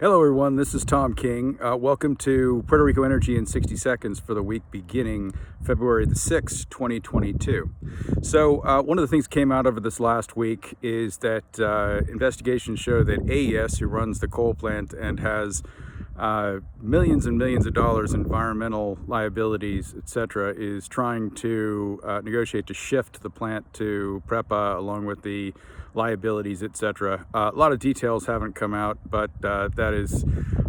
Hello everyone, this is Tom King. Welcome to Puerto Rico Energy in 60 seconds for the week beginning February the 6th, 2022. So one of the things that came out of this last week is that investigations show that AES, who runs the coal plant and has millions and millions of dollars in environmental liabilities, etc., is trying to negotiate to shift the plant to PREPA along with the liabilities, etc. A lot of details haven't come out, but that is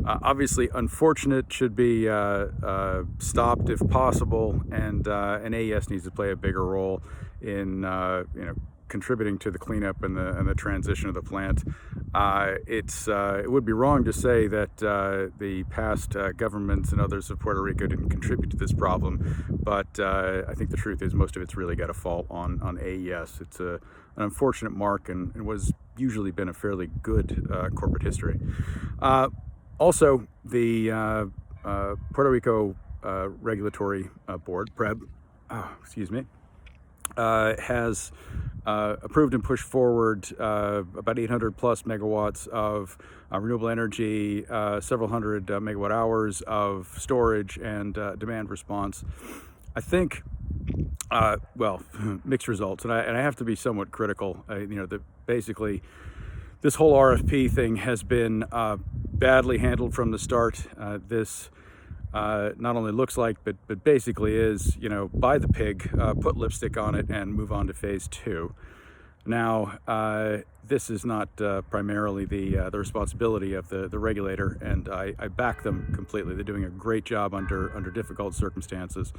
obviously unfortunate, should be stopped if possible, and AES needs to play a bigger role in contributing to the cleanup and the transition of the plant. It would be wrong to say that the past governments and others of Puerto Rico didn't contribute to this problem, but I think the truth is most of it's really got a fault on AES. It's an unfortunate mark and was usually been a fairly good corporate history. Also, the Puerto Rico Regulatory Board, PREB, has approved and pushed forward about 800 plus megawatts of renewable energy, several hundred megawatt hours of storage and demand response. I think, mixed results, and I have to be somewhat critical. That basically this whole RFP thing has been badly handled from the start. This not only looks like, but basically is, buy the pig, put lipstick on it, and move on to phase two. Now, this is not primarily the responsibility of the regulator, and I back them completely. They're doing a great job under difficult circumstances.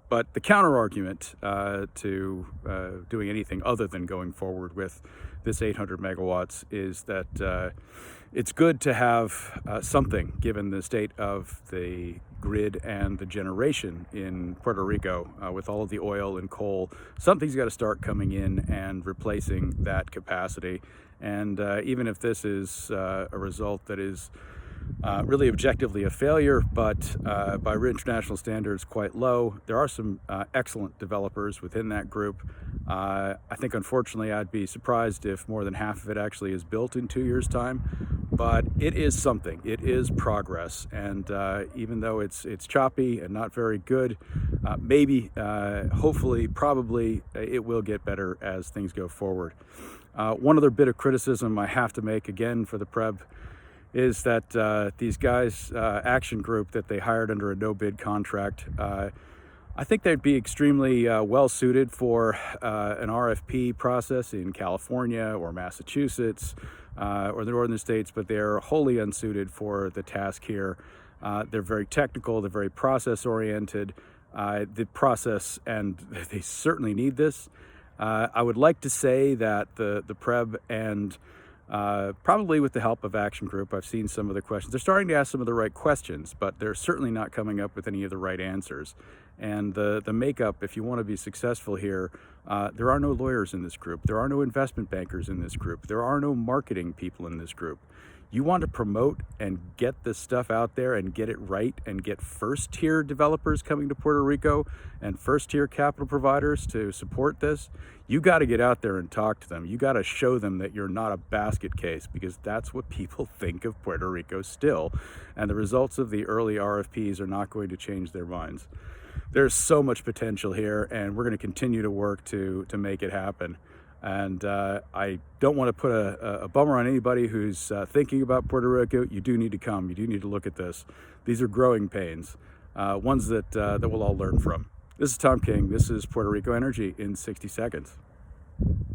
But the counter argument to doing anything other than going forward with this 800 megawatts is that it's good to have something, given the state of the grid and the generation in Puerto Rico with all of the oil and coal. Something's got to start coming in and replacing that capacity. And even if this is a result that is really objectively a failure, but by international standards quite low, there are some excellent developers within that group. I think unfortunately I'd be surprised if more than half of it actually is built in 2 years' time, but it is something. It is progress, and even though it's choppy and not very good, maybe, hopefully, probably it will get better as things go forward. One other bit of criticism I have to make again for the PREB is that these guys, Action Group, that they hired under a no-bid contract, I think they'd be extremely well suited for an RFP process in California or Massachusetts or the northern states, but they're wholly unsuited for the task here. They're very technical, they're very process-oriented, the process, and they certainly need this. I would like to say that the PREB and probably with the help of Action Group, I've seen some of the questions. They're starting to ask some of the right questions, but they're certainly not coming up with any of the right answers. And the makeup, if you want to be successful here, there are no lawyers in this group. There are no investment bankers in this group. There are no marketing people in this group. You want to promote and get this stuff out there and get it right and get first-tier developers coming to Puerto Rico and first-tier capital providers to support this, you got to get out there and talk to them. You got to show them that you're not a basket case, because that's what people think of Puerto Rico still, and the results of the early RFPs are not going to change their minds. There's so much potential here, and we're going to continue to work to make it happen. And I don't want to put a bummer on anybody who's thinking about Puerto Rico. You do need to come. You do need to look at this. These are growing pains, ones that we'll all learn from. This is Tom King. This is Puerto Rico Energy in 60 seconds.